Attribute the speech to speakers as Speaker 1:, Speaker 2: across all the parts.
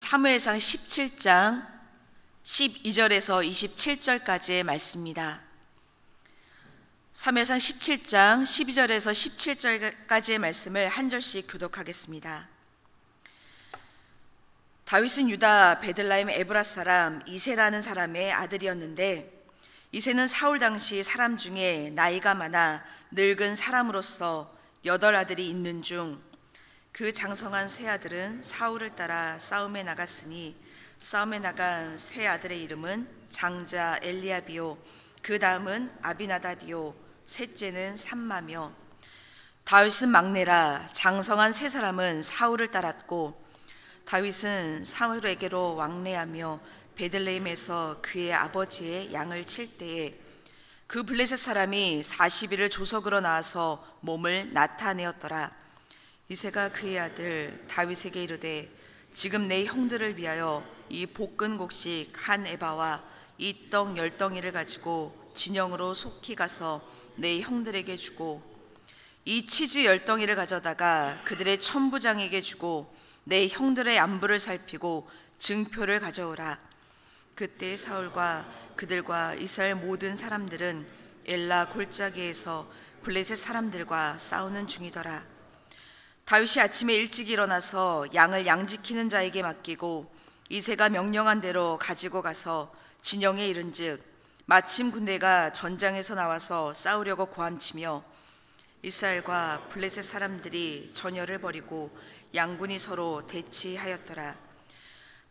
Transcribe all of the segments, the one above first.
Speaker 1: 사무엘상 17장 12절에서 27절까지의 말씀입니다. 사무엘상 17장 12절에서 17절까지의 말씀을 한 절씩 교독하겠습니다. 다윗은 유다 베들레헴 에브라 사람 이새라는 사람의 아들이었는데, 이새는 사울 당시 사람 중에 나이가 많아 늙은 사람으로서 8 아들이 있는 중 그 장성한 세 아들은 사울을 따라 싸움에 나갔으니, 싸움에 나간 세 아들의 이름은 장자 엘리압이요, 그 다음은 아비나답이요, 셋째는 삼마며, 다윗은 막내라 장성한 세 사람은 사울을 따랐고, 다윗은 사울에게로 왕래하며 베들레헴에서 그의 아버지의 양을 칠 때에 그 블레셋 사람이 40일을 조석으로 나와서 몸을 나타내었더라. 이새가 그의 아들 다윗에게 이르되, 지금 내 형들을 위하여 이 볶은 곡식 한 에바와 이 떡 10덩이를 가지고 진영으로 속히 가서 내 형들에게 주고, 이 치즈 10덩이를 가져다가 그들의 천부장에게 주고, 내 형들의 안부를 살피고 증표를 가져오라. 그때 사울과 그들과 이스라엘 모든 사람들은 엘라 골짜기에서 블레셋 사람들과 싸우는 중이더라. 다윗이 아침에 일찍 일어나서 양을 양지키는 자에게 맡기고, 이새가 명령한 대로 가지고 가서 진영에 이른즉 마침 군대가 전장에서 나와서 싸우려고 고함치며, 이스라엘과 블레셋 사람들이 전열을 벌이고 양군이 서로 대치하였더라.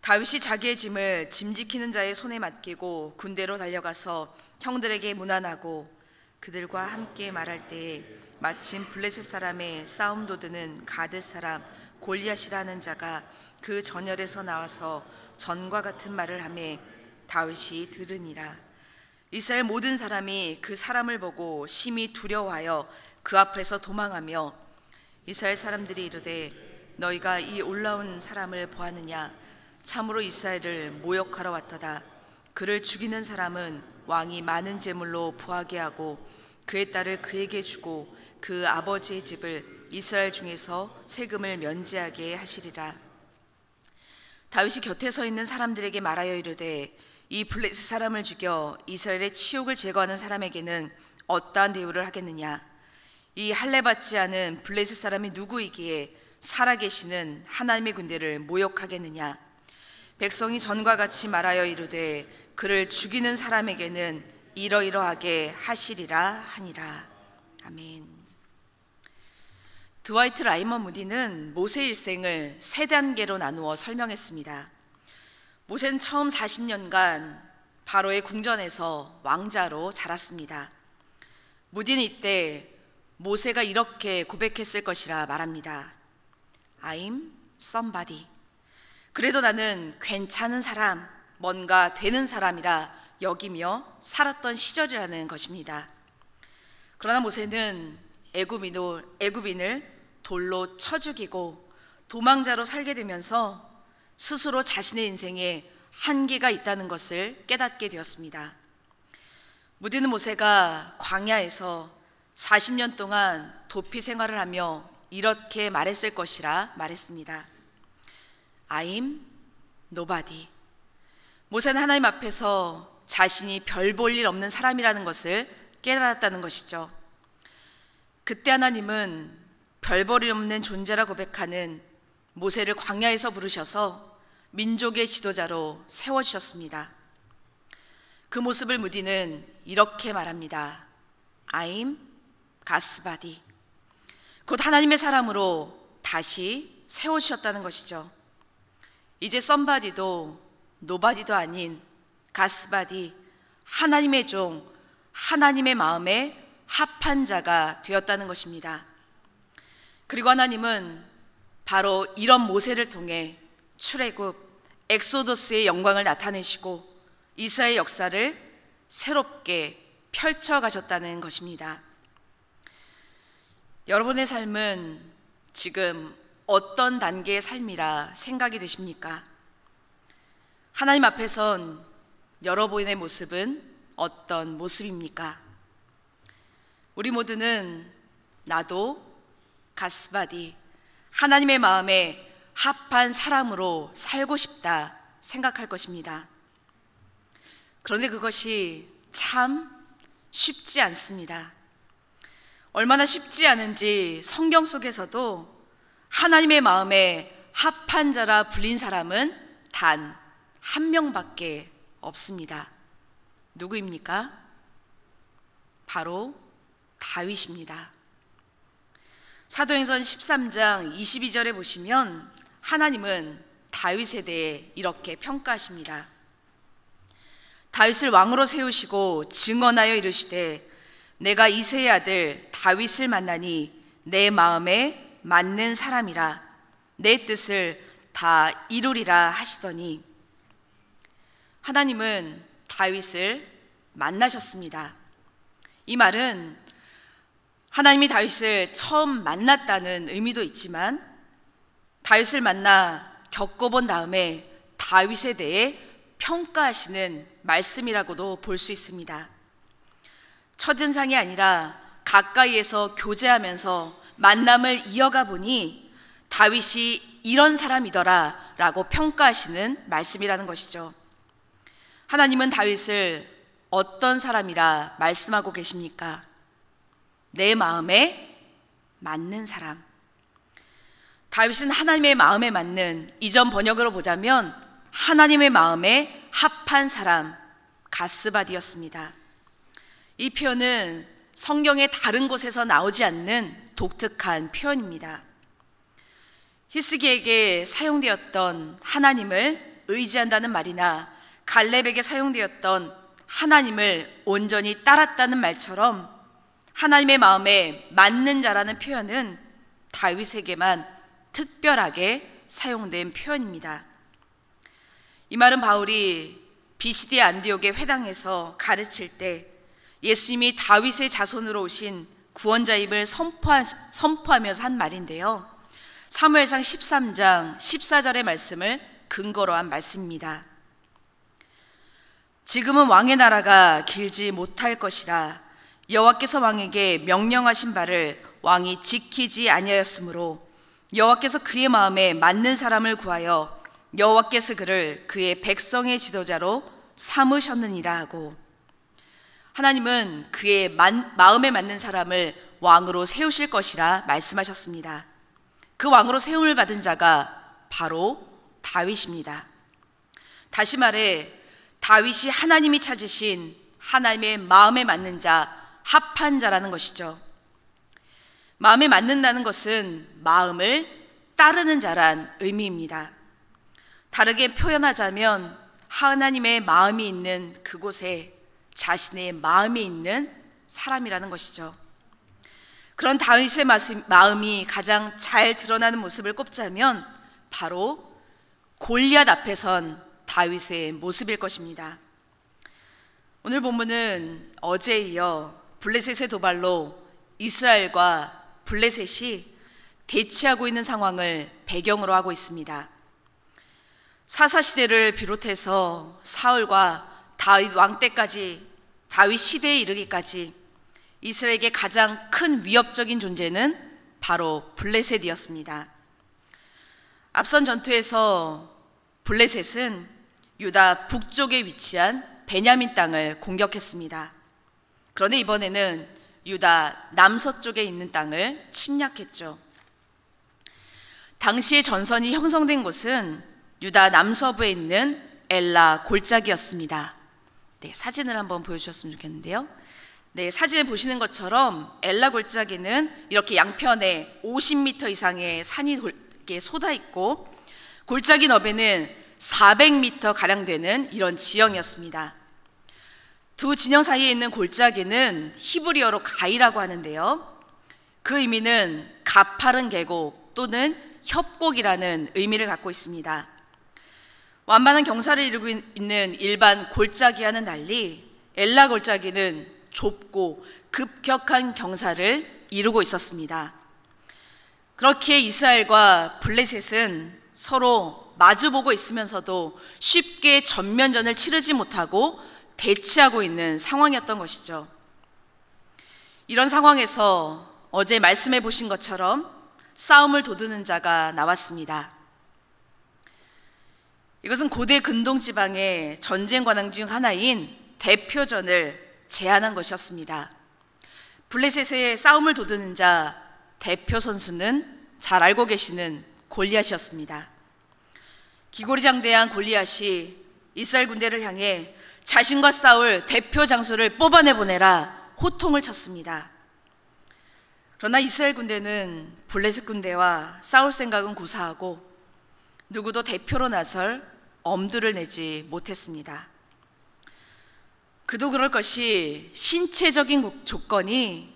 Speaker 1: 다윗이 자기의 짐을 짐 지키는 자의 손에 맡기고 군대로 달려가서 형들에게 문안하고 그들과 함께 말할 때에, 마침 블레셋 사람의 싸움 도드는 가드 사람 골리앗이라는 자가 그 전열에서 나와서 전과 같은 말을 하매 다윗이 들으니라. 이스라엘 모든 사람이 그 사람을 보고 심히 두려워하여 그 앞에서 도망하며, 이스라엘 사람들이 이르되, 너희가 이 올라온 사람을 보았느냐? 참으로 이스라엘을 모욕하러 왔도다. 그를 죽이는 사람은 왕이 많은 제물로 부하게 하고 그의 딸을 그에게 주고 그 아버지의 집을 이스라엘 중에서 세금을 면제하게 하시리라. 다윗이 곁에 서 있는 사람들에게 말하여 이르되, 이 블레셋 사람을 죽여 이스라엘의 치욕을 제거하는 사람에게는 어떠한 대우를 하겠느냐? 이 할례받지 않은 블레셋 사람이 누구이기에 살아계시는 하나님의 군대를 모욕하겠느냐? 백성이 전과 같이 말하여 이르되, 그를 죽이는 사람에게는 이러이러하게 하시리라 하니라. 아멘. 드와이트 라이먼 무디는 모세 일생을 3단계로 나누어 설명했습니다. 모세는 처음 40년간 바로의 궁전에서 왕자로 자랐습니다. 무디는 이때 모세가 이렇게 고백했을 것이라 말합니다. I'm somebody. 그래도 나는 괜찮은 사람, 뭔가 되는 사람이라 여기며 살았던 시절이라는 것입니다. 그러나 모세는 애굽인을 돌로 쳐 죽이고 도망자로 살게 되면서 스스로 자신의 인생에 한계가 있다는 것을 깨닫게 되었습니다. 무디는 모세가 광야에서 40년 동안 도피 생활을 하며 이렇게 말했을 것이라 말했습니다. I'm nobody. 모세는 하나님 앞에서 자신이 별 볼 일 없는 사람이라는 것을 깨달았다는 것이죠. 그때 하나님은 별 볼 일 없는 존재라 고백하는 모세를 광야에서 부르셔서 민족의 지도자로 세워주셨습니다. 그 모습을 무디는 이렇게 말합니다. I'm God's body. 곧 하나님의 사람으로 다시 세워주셨다는 것이죠. 이제 somebody도 nobody도 아닌 God's body, 하나님의 종, 하나님의 마음에 합한 자가 되었다는 것입니다. 그리고 하나님은 바로 이런 모세를 통해 출애굽, 엑소더스의 영광을 나타내시고 이스라엘 역사를 새롭게 펼쳐가셨다는 것입니다. 여러분의 삶은 지금 어떤 단계의 삶이라 생각이 되십니까? 하나님 앞에선 여러분의 모습은 어떤 모습입니까? 우리 모두는 나도 가스바디, 하나님의 마음에 합한 사람으로 살고 싶다 생각할 것입니다. 그런데 그것이 참 쉽지 않습니다. 얼마나 쉽지 않은지 성경 속에서도 하나님의 마음에 합한 자라 불린 사람은 단 한 명밖에 없습니다. 누구입니까? 바로 다윗입니다. 사도행전 13장 22절에 보시면 하나님은 다윗에 대해 이렇게 평가하십니다. 다윗을 왕으로 세우시고 증언하여 이르시되 내가 이새의 아들 다윗을 만나니 내 마음에 맞는 사람이라 내 뜻을 다 이루리라 하시더니, 하나님은 다윗을 만나셨습니다. 이 말은 하나님이 다윗을 처음 만났다는 의미도 있지만 다윗을 만나 겪어본 다음에 다윗에 대해 평가하시는 말씀이라고도 볼 수 있습니다. 첫인상이 아니라 가까이에서 교제하면서 만남을 이어가 보니 다윗이 이런 사람이더라 라고 평가하시는 말씀이라는 것이죠. 하나님은 다윗을 어떤 사람이라 말씀하고 계십니까? 내 마음에 맞는 사람. 다윗은 하나님의 마음에 맞는, 이전 번역으로 보자면 하나님의 마음에 합한 사람, 가스바디였습니다. 이 표현은 성경의 다른 곳에서 나오지 않는 독특한 표현입니다. 히스기에게 사용되었던 하나님을 의지한다는 말이나 갈렙에게 사용되었던 하나님을 온전히 따랐다는 말처럼 하나님의 마음에 맞는 자라는 표현은 다윗에게만 특별하게 사용된 표현입니다. 이 말은 바울이 비시디 안디옥의 회당에서 가르칠 때 예수님이 다윗의 자손으로 오신 구원자임을 선포하면서 한 말인데요, 사무엘상 13장 14절의 말씀을 근거로 한 말씀입니다. 지금은 왕의 나라가 길지 못할 것이라 여호와께서 왕에게 명령하신 바를 왕이 지키지 아니하였으므로 여호와께서 그의 마음에 맞는 사람을 구하여 여호와께서 그를 그의 백성의 지도자로 삼으셨느니라 하고, 하나님은 그의 마음에 맞는 사람을 왕으로 세우실 것이라 말씀하셨습니다. 그 왕으로 세움을 받은 자가 바로 다윗입니다. 다시 말해 다윗이 하나님이 찾으신 하나님의 마음에 맞는 자, 합한 자라는 것이죠. 마음에 맞는다는 것은 마음을 따르는 자란 의미입니다. 다르게 표현하자면 하나님의 마음이 있는 그곳에 자신의 마음이 있는 사람이라는 것이죠. 그런 다윗의 마음이 가장 잘 드러나는 모습을 꼽자면 바로 골리앗 앞에 선 다윗의 모습일 것입니다. 오늘 본문은 어제에 이어 블레셋의 도발로 이스라엘과 블레셋이 대치하고 있는 상황을 배경으로 하고 있습니다. 사사시대를 비롯해서 사울과 다윗 왕 때까지, 다윗 시대에 이르기까지 이스라엘에게 가장 큰 위협적인 존재는 바로 블레셋이었습니다. 앞선 전투에서 블레셋은 유다 북쪽에 위치한 베냐민 땅을 공격했습니다. 그런데 이번에는 유다 남서쪽에 있는 땅을 침략했죠. 당시에 전선이 형성된 곳은 유다 남서부에 있는 엘라 골짜기였습니다. 네, 사진을 한번 보여주셨으면 좋겠는데요. 네, 사진에 보시는 것처럼 엘라 골짜기는 이렇게 양편에 50m 이상의 산이 이렇게 쏟아 있고 골짜기 너비는 400m 가량 되는 이런 지형이었습니다. 두 진영 사이에 있는 골짜기는 히브리어로 가이라고 하는데요, 그 의미는 가파른 계곡 또는 협곡이라는 의미를 갖고 있습니다. 완만한 경사를 이루고 있는 일반 골짜기와는 달리 엘라 골짜기는 좁고 급격한 경사를 이루고 있었습니다. 그렇게 이스라엘과 블레셋은 서로 마주보고 있으면서도 쉽게 전면전을 치르지 못하고 대치하고 있는 상황이었던 것이죠. 이런 상황에서 어제 말씀해 보신 것처럼 싸움을 도두는 자가 나왔습니다. 이것은 고대 근동 지방의 전쟁 관행 중 하나인 대표전을 제안한 것이었습니다. 블레셋의 싸움을 도두는 자 대표 선수는 잘 알고 계시는 골리앗이었습니다. 기골이 장대한 골리앗이 이스라엘 군대를 향해 자신과 싸울 대표 장수를 뽑아내 보내라 호통을 쳤습니다. 그러나 이스라엘 군대는 블레셋 군대와 싸울 생각은 고사하고 누구도 대표로 나설 엄두를 내지 못했습니다. 그도 그럴 것이 신체적인 조건이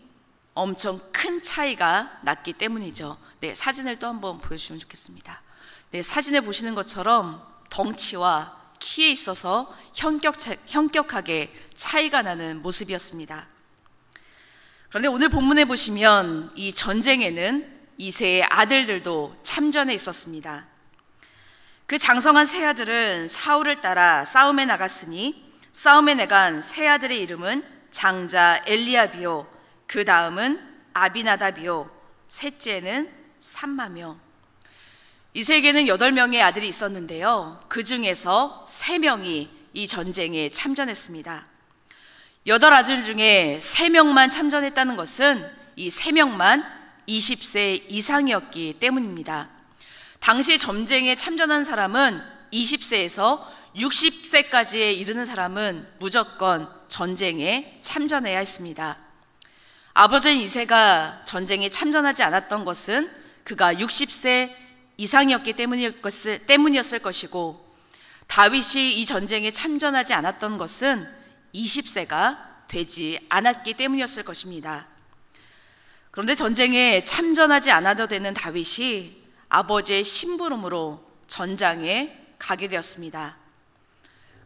Speaker 1: 엄청 큰 차이가 났기 때문이죠. 네, 사진을 또 한번 보여주시면 좋겠습니다. 네, 사진에 보시는 것처럼 덩치와 키에 있어서 현격하게 차이가 나는 모습이었습니다. 그런데 오늘 본문에 보시면 이 전쟁에는 이새의 아들들도 참전해 있었습니다. 그 장성한 세 아들은 사울을 따라 싸움에 나갔으니 싸움에 나간 세 아들의 이름은 장자 엘리압이요, 그 다음은 아비나답이요, 셋째는 삼마며. 이새에게는 8명의 아들이 있었는데요, 그 중에서 3명이 이 전쟁에 참전했습니다. 8아들 중에 3명만 참전했다는 것은 이 3명만 20세 이상이었기 때문입니다. 당시 전쟁에 참전한 사람은 20세에서 60세까지에 이르는 사람은 무조건 전쟁에 참전해야 했습니다. 아버지인 이새가 전쟁에 참전하지 않았던 것은 그가 60세 이상이었기 때문이었을 것이고, 다윗이 이 전쟁에 참전하지 않았던 것은 20세가 되지 않았기 때문이었을 것입니다. 그런데 전쟁에 참전하지 않아도 되는 다윗이 아버지의 심부름으로 전장에 가게 되었습니다.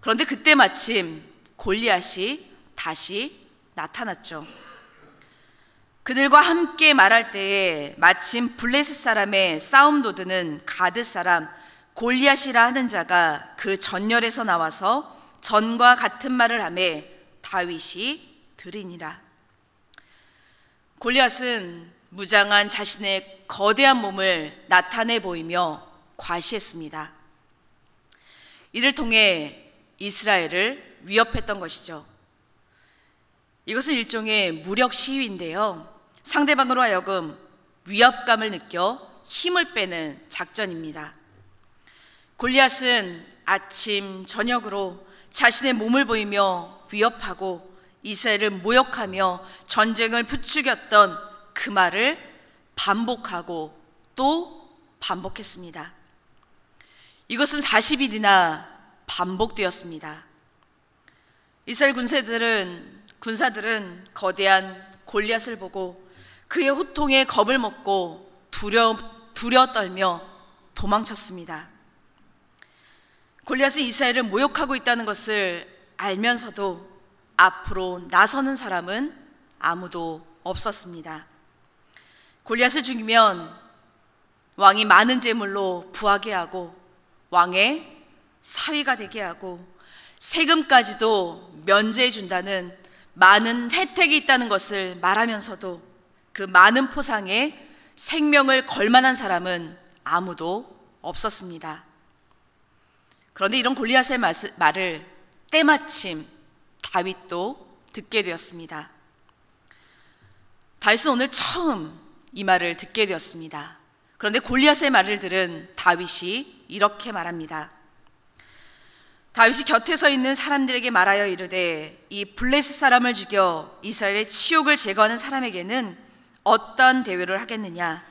Speaker 1: 그런데 그때 마침 골리앗이 다시 나타났죠. 그들과 함께 말할 때에 마침 블레셋 사람의 싸움 도두는 가드 사람 골리앗이라 하는 자가 그 전열에서 나와서 전과 같은 말을 하매 다윗이 들으니라. 골리앗은 무장한 자신의 거대한 몸을 나타내 보이며 과시했습니다. 이를 통해 이스라엘을 위협했던 것이죠. 이것은 일종의 무력 시위인데요, 상대방으로 하여금 위협감을 느껴 힘을 빼는 작전입니다. 골리앗은 아침 저녁으로 자신의 몸을 보이며 위협하고 이스라엘을 모욕하며 전쟁을 부추겼던 그 말을 반복하고 또 반복했습니다. 이것은 40일이나 반복되었습니다. 이스라엘 군사들은 거대한 골리앗을 보고 그의 호통에 겁을 먹고 두려 떨며 도망쳤습니다. 골리앗은 이스라엘을 모욕하고 있다는 것을 알면서도 앞으로 나서는 사람은 아무도 없었습니다. 골리앗을 죽이면 왕이 많은 재물로 부하게 하고 왕의 사위가 되게 하고 세금까지도 면제해 준다는 많은 혜택이 있다는 것을 말하면서도 그 많은 포상에 생명을 걸 만한 사람은 아무도 없었습니다. 그런데 이런 골리앗의 말을 때마침 다윗도 듣게 되었습니다. 다윗은 오늘 처음 이 말을 듣게 되었습니다. 그런데 골리앗의 말을 들은 다윗이 이렇게 말합니다. 다윗이 곁에 서 있는 사람들에게 말하여 이르되 이 블레셋 사람을 죽여 이스라엘의 치욕을 제거하는 사람에게는 어떤 대우를 하겠느냐?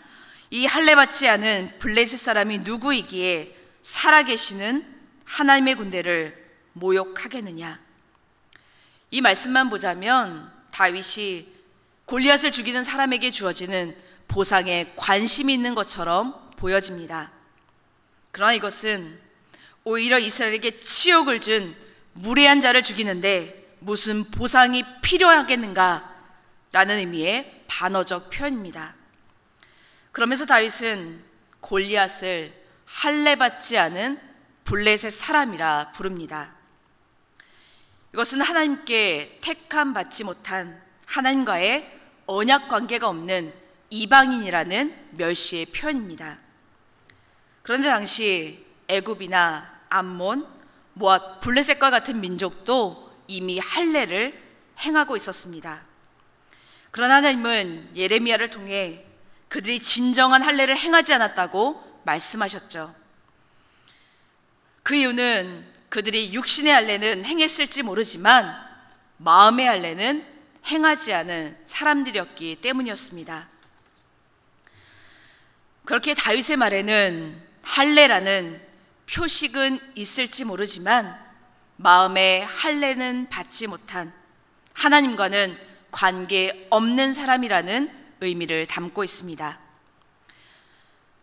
Speaker 1: 이 할례받지 않은 블레셋 사람이 누구이기에 살아계시는 하나님의 군대를 모욕하겠느냐? 이 말씀만 보자면 다윗이 골리앗을 죽이는 사람에게 주어지는 보상에 관심이 있는 것처럼 보여집니다. 그러나 이것은 오히려 이스라엘에게 치욕을 준 무례한 자를 죽이는데 무슨 보상이 필요하겠는가 라는 의미의 반어적 표현입니다. 그러면서 다윗은 골리앗을 할례받지 않은 블레셋 사람이라 부릅니다. 이것은 하나님께 택함 받지 못한, 하나님과의 언약 관계가 없는 이방인이라는 멸시의 표현입니다. 그런데 당시 애굽이나 암몬, 모압, 블레셋과 같은 민족도 이미 할례를 행하고 있었습니다. 그러나 하나님은 예레미야를 통해 그들이 진정한 할례를 행하지 않았다고 말씀하셨죠. 그 이유는 그들이 육신의 할례는 행했을지 모르지만 마음의 할례는 행하지 않은 사람들이었기 때문이었습니다. 그렇게 다윗의 말에는 할례라는 표식은 있을지 모르지만 마음의 할례는 받지 못한, 하나님과는 관계 없는 사람이라는 의미를 담고 있습니다.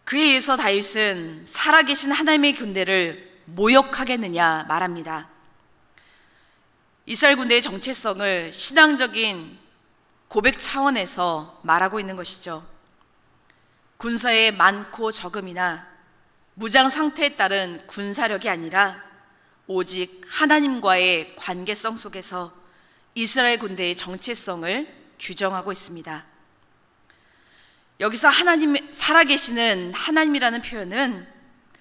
Speaker 1: 그에 의해서 다윗은 살아계신 하나님의 군대를 모욕하겠느냐 말합니다. 이스라엘 군대의 정체성을 신앙적인 고백 차원에서 말하고 있는 것이죠. 군사의 많고 적음이나 무장 상태에 따른 군사력이 아니라 오직 하나님과의 관계성 속에서 이스라엘 군대의 정체성을 규정하고 있습니다. 여기서 하나님, 살아계시는 하나님이라는 표현은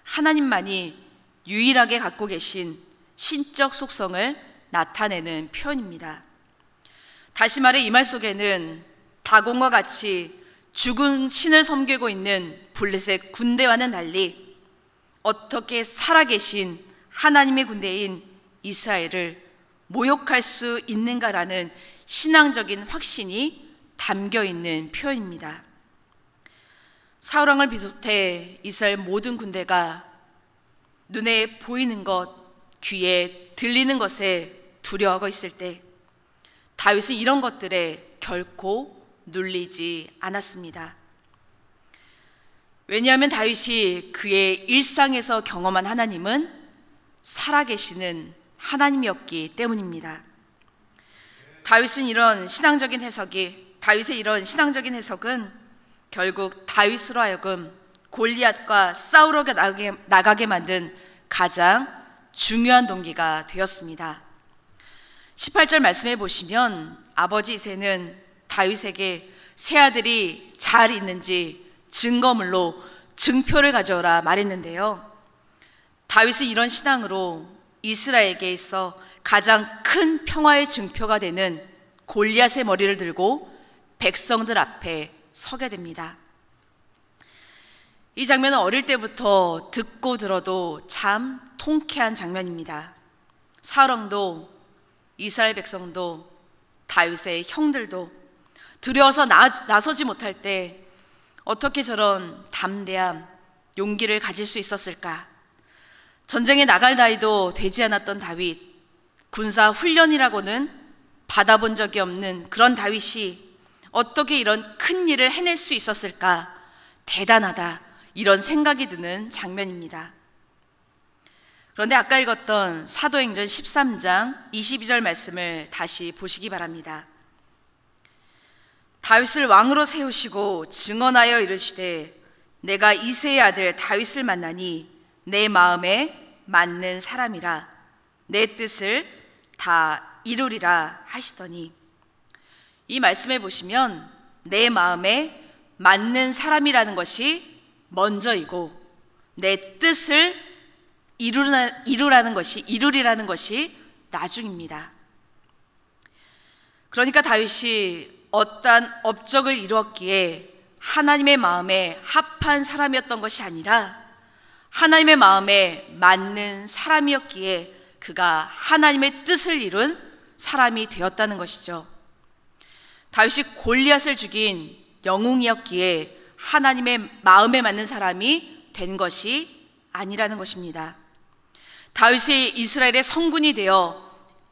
Speaker 1: 하나님만이 유일하게 갖고 계신 신적 속성을 나타내는 표현입니다. 다시 말해 이 말 속에는 다곤과 같이 죽은 신을 섬기고 있는 블레셋 군대와는 달리 어떻게 살아계신 하나님의 군대인 이스라엘을 모욕할 수 있는가라는 신앙적인 확신이 담겨 있는 표현입니다. 사울왕을 비롯해 이스라엘 모든 군대가 눈에 보이는 것, 귀에 들리는 것에 두려워하고 있을 때 다윗은 이런 것들에 결코 눌리지 않았습니다. 왜냐하면 다윗이 그의 일상에서 경험한 하나님은 살아계시는 하나님이었기 때문입니다. 다윗의 이런 신앙적인 해석은 결국 다윗으로 하여금 골리앗과 싸우러 나가게 만든 가장 중요한 동기가 되었습니다. 18절 말씀해 보시면 아버지 이새는 다윗에게 새 아들이 잘 있는지 증거물로 증표를 가져오라 말했는데요. 다윗은 이런 신앙으로 이스라엘에게 있어 가장 큰 평화의 증표가 되는 골리앗의 머리를 들고 백성들 앞에 서게 됩니다. 이 장면은 어릴 때부터 듣고 들어도 참 통쾌한 장면입니다. 사울왕도 이스라엘 백성도 다윗의 형들도 두려워서 나서지 못할 때 어떻게 저런 담대함, 용기를 가질 수 있었을까? 전쟁에 나갈 나이도 되지 않았던 다윗, 군사 훈련이라고는 받아본 적이 없는 그런 다윗이 어떻게 이런 큰 일을 해낼 수 있었을까? 대단하다, 이런 생각이 드는 장면입니다. 그런데 아까 읽었던 사도행전 13장 22절 말씀을 다시 보시기 바랍니다. 다윗을 왕으로 세우시고 증언하여 이르시되 내가 이새의 아들 다윗을 만나니 내 마음에 맞는 사람이라 내 뜻을 다 이루리라 하시더니, 이 말씀에 보시면 내 마음에 맞는 사람이라는 것이 먼저이고 내 뜻을 이루리라는 것이 나중입니다. 그러니까 다윗이 어떠한 업적을 이루었기에 하나님의 마음에 합한 사람이었던 것이 아니라 하나님의 마음에 맞는 사람이었기에 그가 하나님의 뜻을 이룬 사람이 되었다는 것이죠. 다윗이 골리앗을 죽인 영웅이었기에 하나님의 마음에 맞는 사람이 된 것이 아니라는 것입니다. 다윗이 이스라엘의 성군이 되어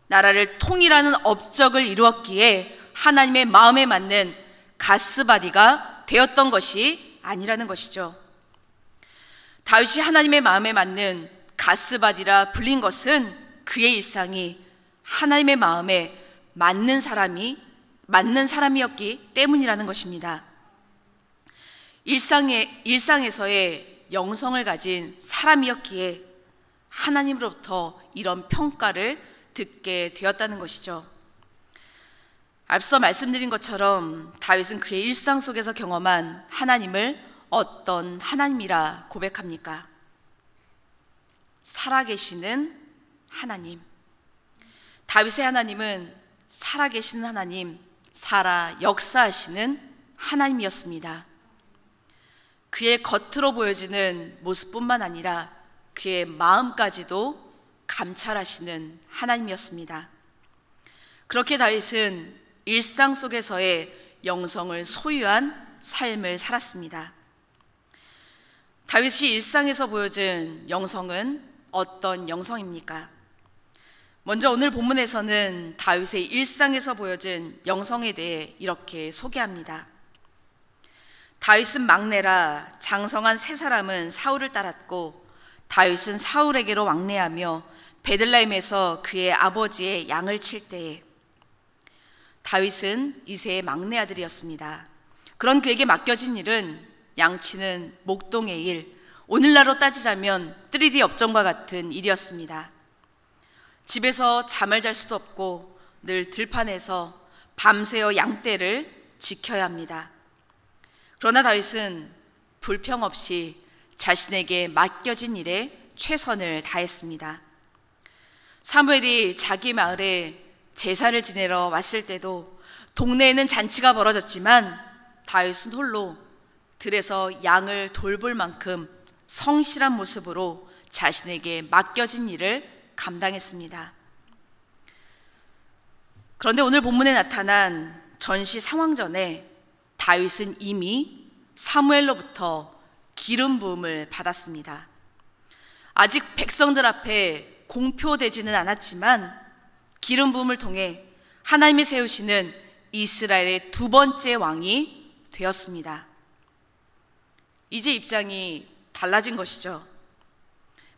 Speaker 1: 나라를 통일하는 업적을 이루었기에 하나님의 마음에 맞는 가스바디가 되었던 것이 아니라는 것이죠. 다윗이 하나님의 마음에 맞는 가스바디라 불린 것은 그의 일상이 하나님의 마음에 맞는 사람이었기 때문이라는 것입니다. 일상에서의 영성을 가진 사람이었기에 하나님으로부터 이런 평가를 듣게 되었다는 것이죠. 앞서 말씀드린 것처럼 다윗은 그의 일상 속에서 경험한 하나님을 어떤 하나님이라 고백합니까? 살아계시는 하나님. 다윗의 하나님은 살아계시는 하나님, 살아 역사하시는 하나님이었습니다. 그의 겉으로 보여지는 모습뿐만 아니라 그의 마음까지도 감찰하시는 하나님이었습니다. 그렇게 다윗은 일상 속에서의 영성을 소유한 삶을 살았습니다. 다윗이 일상에서 보여준 영성은 어떤 영성입니까? 먼저 오늘 본문에서는 다윗의 일상에서 보여준 영성에 대해 이렇게 소개합니다. 다윗은 막내라 장성한 세 사람은 사울을 따랐고 다윗은 사울에게로 왕래하며 베들레헴에서 그의 아버지의 양을 칠 때에, 다윗은 이새의 막내 아들이었습니다. 그런 그에게 맡겨진 일은 양치는 목동의 일, 오늘날로 따지자면 3D 업종과 같은 일이었습니다. 집에서 잠을 잘 수도 없고 늘 들판에서 밤새워 양떼를 지켜야 합니다. 그러나 다윗은 불평 없이 자신에게 맡겨진 일에 최선을 다했습니다. 사무엘이 자기 마을에 제사를 지내러 왔을 때도 동네에는 잔치가 벌어졌지만 다윗은 홀로 들에서 양을 돌볼 만큼 성실한 모습으로 자신에게 맡겨진 일을 감당했습니다. 그런데 오늘 본문에 나타난 전시 상황 전에 다윗은 이미 사무엘로부터 기름 부음을 받았습니다. 아직 백성들 앞에 공표되지는 않았지만 기름 부음을 통해 하나님이 세우시는 이스라엘의 두 번째 왕이 되었습니다. 이제 입장이 달라진 것이죠.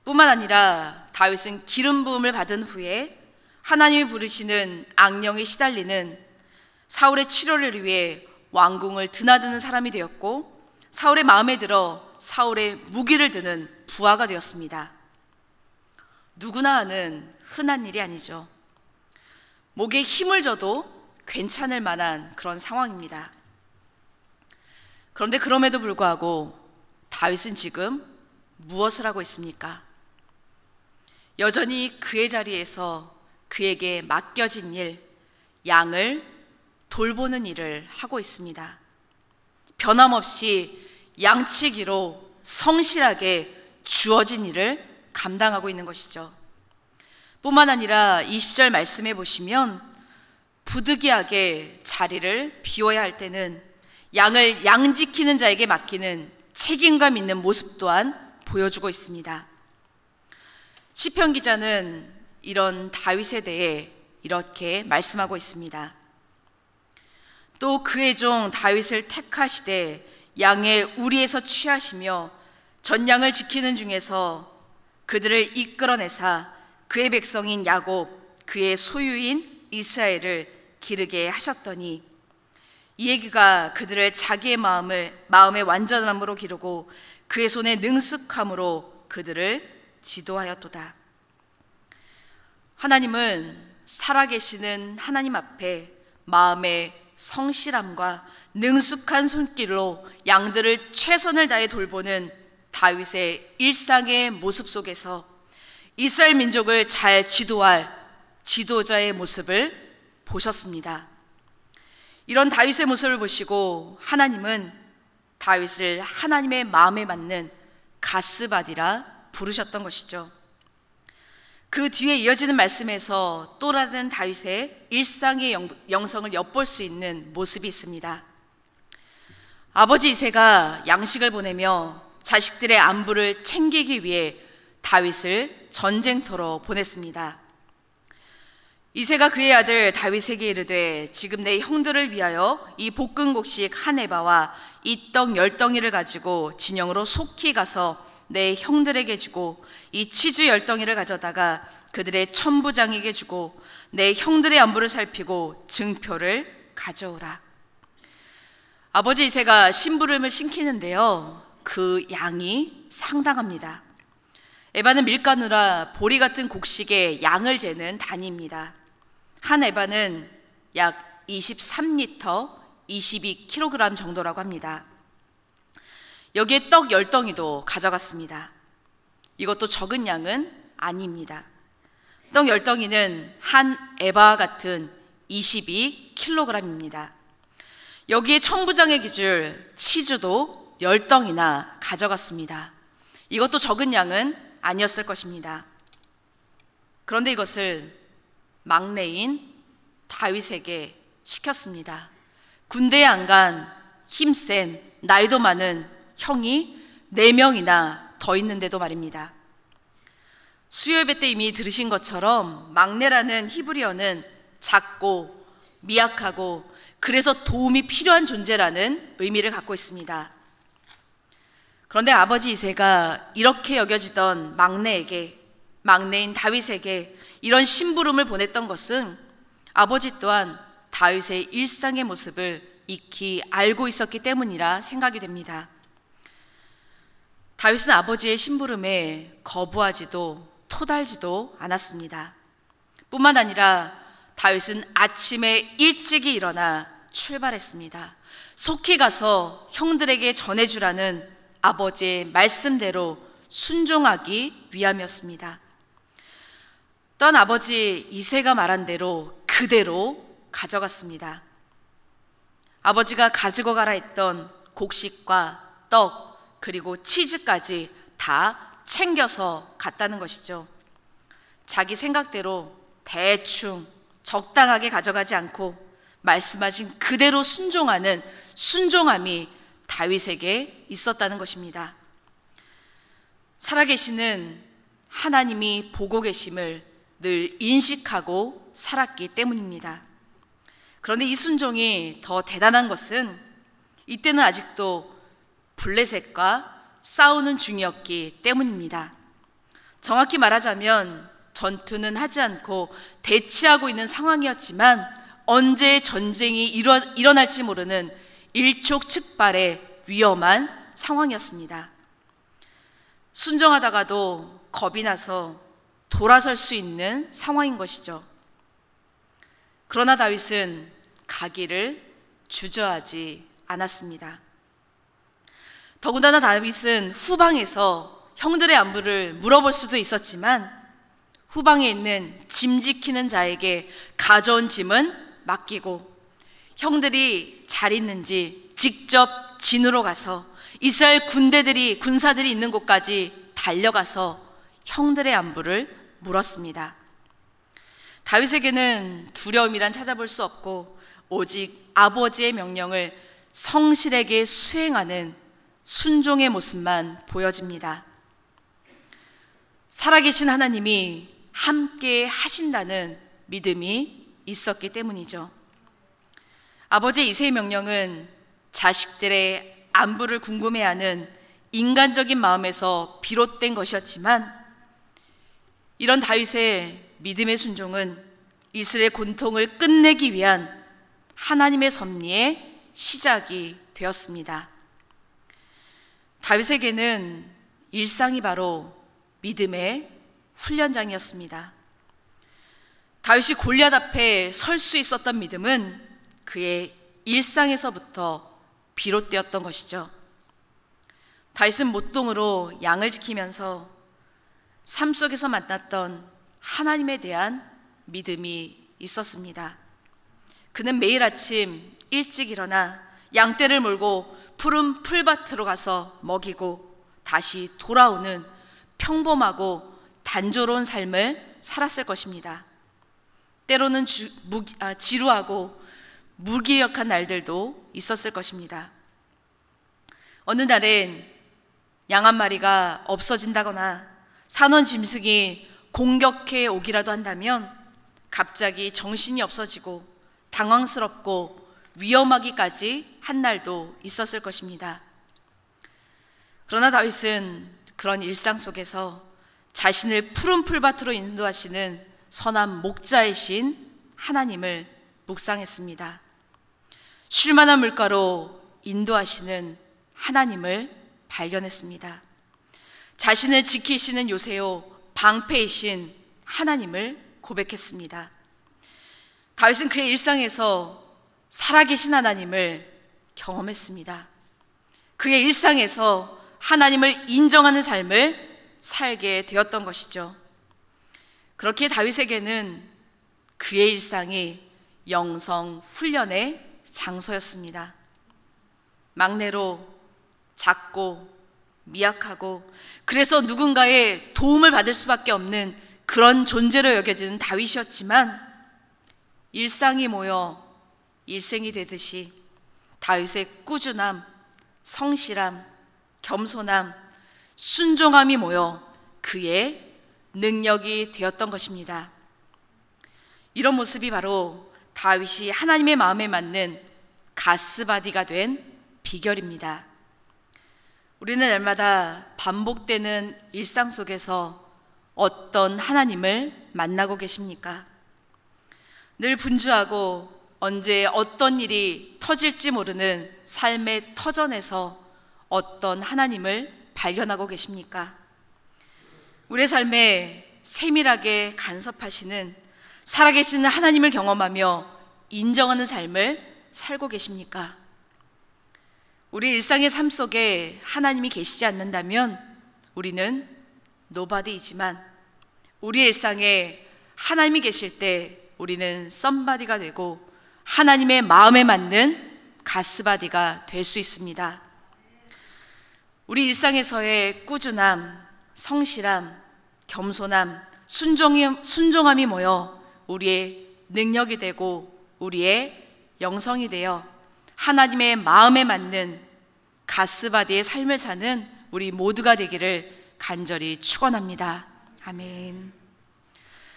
Speaker 1: 뿐만 아니라 다윗은 기름 부음을 받은 후에 하나님이 부르시는 악령에 시달리는 사울의 치료를 위해 왕궁을 드나드는 사람이 되었고, 사울의 마음에 들어 사울의 무기를 드는 부하가 되었습니다. 누구나 하는 흔한 일이 아니죠. 목에 힘을 줘도 괜찮을 만한 그런 상황입니다. 그런데 그럼에도 불구하고 다윗은 지금 무엇을 하고 있습니까? 여전히 그의 자리에서 그에게 맡겨진 일, 양을 돌보는 일을 하고 있습니다. 변함없이 양치기로 성실하게 주어진 일을 감당하고 있는 것이죠. 뿐만 아니라 20절 말씀해 보시면 부득이하게 자리를 비워야 할 때는 양을 양지키는 자에게 맡기는 책임감 있는 모습 또한 보여주고 있습니다. 시편 기자는 이런 다윗에 대해 이렇게 말씀하고 있습니다. 또 그의 종 다윗을 택하시되 양의 우리에서 취하시며 전양을 지키는 중에서 그들을 이끌어내사 그의 백성인 야곱 그의 소유인 이스라엘을 기르게 하셨더니 이에 그가 그들을 자기의 마음의 완전함으로 기르고 그의 손의 능숙함으로 그들을 지도하였도다. 하나님은 살아계시는 하나님 앞에 마음의 성실함과 능숙한 손길로 양들을 최선을 다해 돌보는 다윗의 일상의 모습 속에서 이스라엘 민족을 잘 지도할 지도자의 모습을 보셨습니다. 이런 다윗의 모습을 보시고 하나님은 다윗을 하나님의 마음에 맞는 가스바디라 부르셨던 것이죠. 그 뒤에 이어지는 말씀에서 또 다른 다윗의 일상의 영성을 엿볼 수 있는 모습이 있습니다. 아버지 이새가 양식을 보내며 자식들의 안부를 챙기기 위해 다윗을 전쟁터로 보냈습니다. 이새가 그의 아들 다윗에게 이르되 지금 내 형들을 위하여 이 볶은 곡식 한 에바와 이 떡 10덩이를 가지고 진영으로 속히 가서 내 형들에게 주고 이 치즈 10덩이를 가져다가 그들의 천부장에게 주고 내 형들의 안부를 살피고 증표를 가져오라. 아버지 이새가 심부름을 시키는데요, 그 양이 상당합니다. 에바는 밀가루라 보리 같은 곡식에 양을 재는 단위입니다. 한 에바는 약 23리터 22kg 정도라고 합니다. 여기에 떡 10덩이도 가져갔습니다. 이것도 적은 양은 아닙니다. 떡 10덩이는 한 에바와 같은 22kg입니다. 여기에 천부장의 기줄 치즈도 10덩이나 가져갔습니다. 이것도 적은 양은 아니었을 것입니다. 그런데 이것을 막내인 다윗에게 시켰습니다. 군대에 안 간 힘센 나이도 많은 형이 4명이나 더 있는데도 말입니다. 수요예배 때 이미 들으신 것처럼 막내라는 히브리어는 작고 미약하고 그래서 도움이 필요한 존재라는 의미를 갖고 있습니다. 그런데 아버지 이새가 이렇게 여겨지던 막내인 다윗에게 이런 심부름을 보냈던 것은 아버지 또한 다윗의 일상의 모습을 익히 알고 있었기 때문이라 생각이 됩니다. 다윗은 아버지의 심부름에 거부하지도 토달지도 않았습니다. 뿐만 아니라 다윗은 아침에 일찍이 일어나 출발했습니다. 속히 가서 형들에게 전해주라는 아버지의 말씀대로 순종하기 위함이었습니다. 또한 아버지 이새가 말한 대로 그대로 가져갔습니다. 아버지가 가지고 가라 했던 곡식과 떡 그리고 치즈까지 다 챙겨서 갔다는 것이죠. 자기 생각대로 대충 적당하게 가져가지 않고 말씀하신 그대로 순종하는 순종함이 다윗에게 있었다는 것입니다. 살아계시는 하나님이 보고 계심을 늘 인식하고 살았기 때문입니다. 그런데 이 순종이 더 대단한 것은 이때는 아직도 블레셋과 싸우는 중이었기 때문입니다. 정확히 말하자면 전투는 하지 않고 대치하고 있는 상황이었지만 언제 전쟁이 일어날지 모르는 일촉즉발의 위험한 상황이었습니다. 순종하다가도 겁이 나서 돌아설 수 있는 상황인 것이죠. 그러나 다윗은 가기를 주저하지 않았습니다. 더군다나 다윗은 후방에서 형들의 안부를 물어볼 수도 있었지만 후방에 있는 짐 지키는 자에게 가져온 짐은 맡기고 형들이 잘 있는지 직접 진으로 가서 이스라엘 군사들이 있는 곳까지 달려가서 형들의 안부를 물었습니다. 다윗에게는 두려움이란 찾아볼 수 없고 오직 아버지의 명령을 성실하게 수행하는 순종의 모습만 보여집니다. 살아계신 하나님이 함께 하신다는 믿음이 있었기 때문이죠. 아버지 이새의 명령은 자식들의 안부를 궁금해하는 인간적인 마음에서 비롯된 것이었지만 이런 다윗의 믿음의 순종은 이스라엘의 고통을 끝내기 위한 하나님의 섭리의 시작이 되었습니다. 다윗에게는 일상이 바로 믿음의 훈련장이었습니다. 다윗이 골리앗 앞에 설 수 있었던 믿음은 그의 일상에서부터 비롯되었던 것이죠. 다윗은 못동으로 양을 지키면서 삶 속에서 만났던 하나님에 대한 믿음이 있었습니다. 그는 매일 아침 일찍 일어나 양떼를 몰고 푸른 풀밭으로 가서 먹이고 다시 돌아오는 평범하고 단조로운 삶을 살았을 것입니다. 때로는 지루하고 무기력한 날들도 있었을 것입니다. 어느 날엔 양 한 마리가 없어진다거나 산원 짐승이 공격해 오기라도 한다면 갑자기 정신이 없어지고 당황스럽고 위험하기까지 한 날도 있었을 것입니다. 그러나 다윗은 그런 일상 속에서 자신을 푸른 풀밭으로 인도하시는 선한 목자이신 하나님을 묵상했습니다. 쉴만한 물가로 인도하시는 하나님을 발견했습니다. 자신을 지키시는 요새요 방패이신 하나님을 고백했습니다. 다윗은 그의 일상에서 살아계신 하나님을 경험했습니다. 그의 일상에서 하나님을 인정하는 삶을 살게 되었던 것이죠. 그렇게 다윗에게는 그의 일상이 영성 훈련의 장소였습니다. 막내로 작고 미약하고 그래서 누군가의 도움을 받을 수밖에 없는 그런 존재로 여겨지는 다윗이었지만 일상이 모여 일생이 되듯이 다윗의 꾸준함, 성실함, 겸손함, 순종함이 모여 그의 능력이 되었던 것입니다. 이런 모습이 바로 다윗이 하나님의 마음에 맞는 가스바디가 된 비결입니다. 우리는 날마다 반복되는 일상 속에서 어떤 하나님을 만나고 계십니까? 늘 분주하고 언제 어떤 일이 터질지 모르는 삶의 터전에서 어떤 하나님을 발견하고 계십니까? 우리의 삶에 세밀하게 간섭하시는 살아계시는 하나님을 경험하며 인정하는 삶을 살고 계십니까? 우리 일상의 삶 속에 하나님이 계시지 않는다면 우리는 노바디이지만 우리 일상에 하나님이 계실 때 우리는 썸바디가 되고 하나님의 마음에 맞는 가스바디가 될 수 있습니다. 우리 일상에서의 꾸준함, 성실함, 겸손함, 순종함이 모여 우리의 능력이 되고 우리의 영성이 되어 하나님의 마음에 맞는 가스바디의 삶을 사는 우리 모두가 되기를 간절히 축원합니다. 아멘.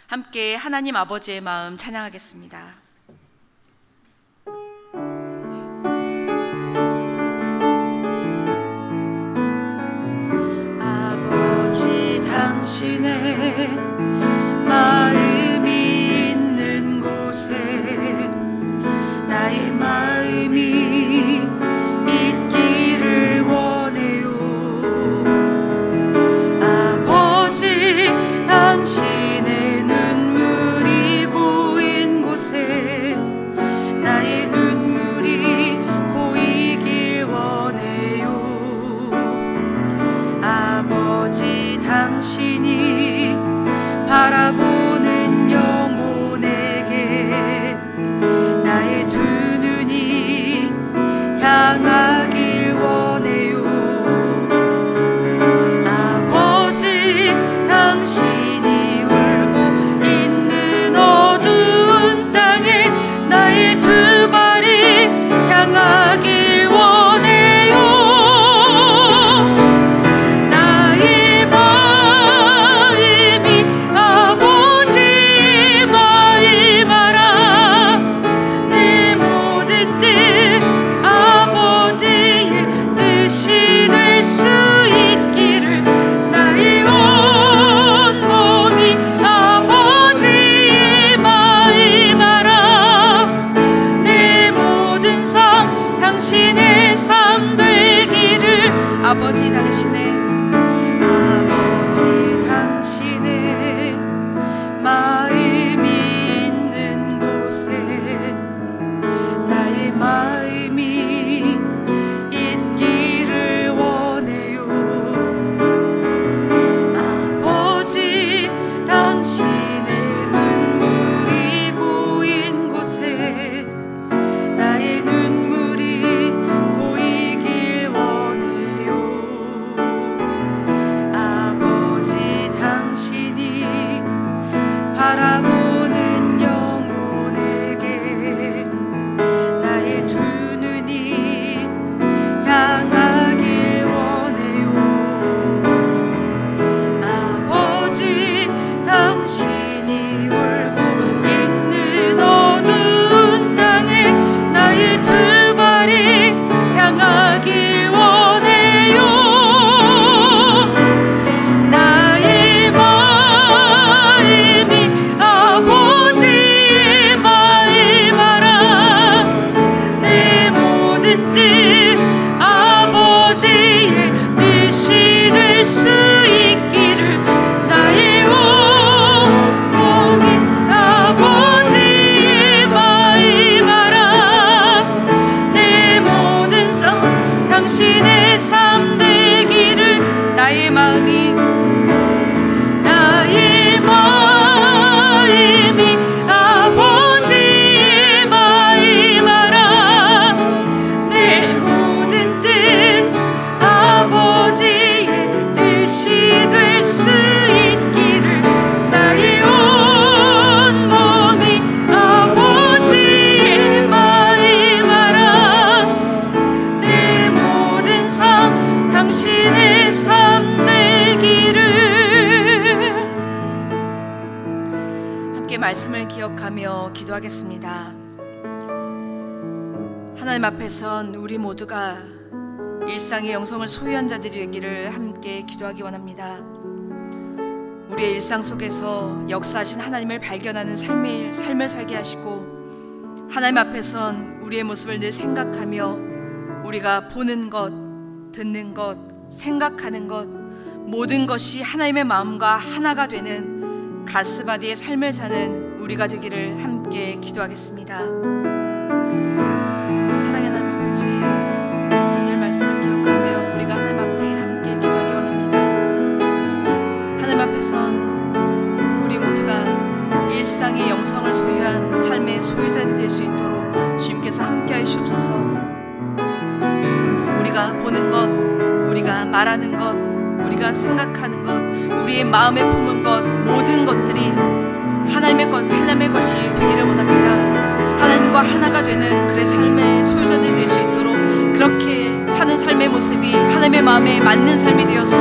Speaker 1: 함께 하나님 아버지의 마음 찬양하겠습니다. 아버지 당신의 마음이 있는 곳에 나의 마음이 있기를 원해요. 아버지 당신의 눈물이 고인 곳에 나의 눈물이 고이길 원해요. 아버지 당신이 바라보는 함께 말씀을 기억하며 기도하겠습니다. 하나님 앞에선 우리 모두가 일상의 영성을 소유한 자들이 되기를 함께 기도하기 원합니다. 우리의 일상 속에서 역사하신 하나님을 발견하는 삶을 살게 하시고, 하나님 앞에선 우리의 모습을 늘 생각하며 우리가 보는 것, 듣는 것, 생각하는 것, 모든 것이 하나님의 마음과 하나가 되는 가스바디의 삶을 사는 우리가 되기를 함께 기도하겠습니다. 사랑의 하나님 아버지, 오늘 말씀을 기억하며 우리가 하나님 앞에 함께 기도하기 원합니다. 하나님 앞에선 우리 모두가 일상의 영성을 소유한 삶의 소유자들이 될 수 있도록 주님께서 함께 하시옵소서. 우리가 보는 것, 우리가 말하는 것, 우리가 생각하는 것, 우리의 마음에 품은 것, 모든 것들이 하나님의 것이 되기를 원합니다. 하나님과 하나가 되는 그의 삶의 소유자들이 될 수 있도록, 그렇게 사는 삶의 모습이 하나님의 마음에 맞는 삶이 되어서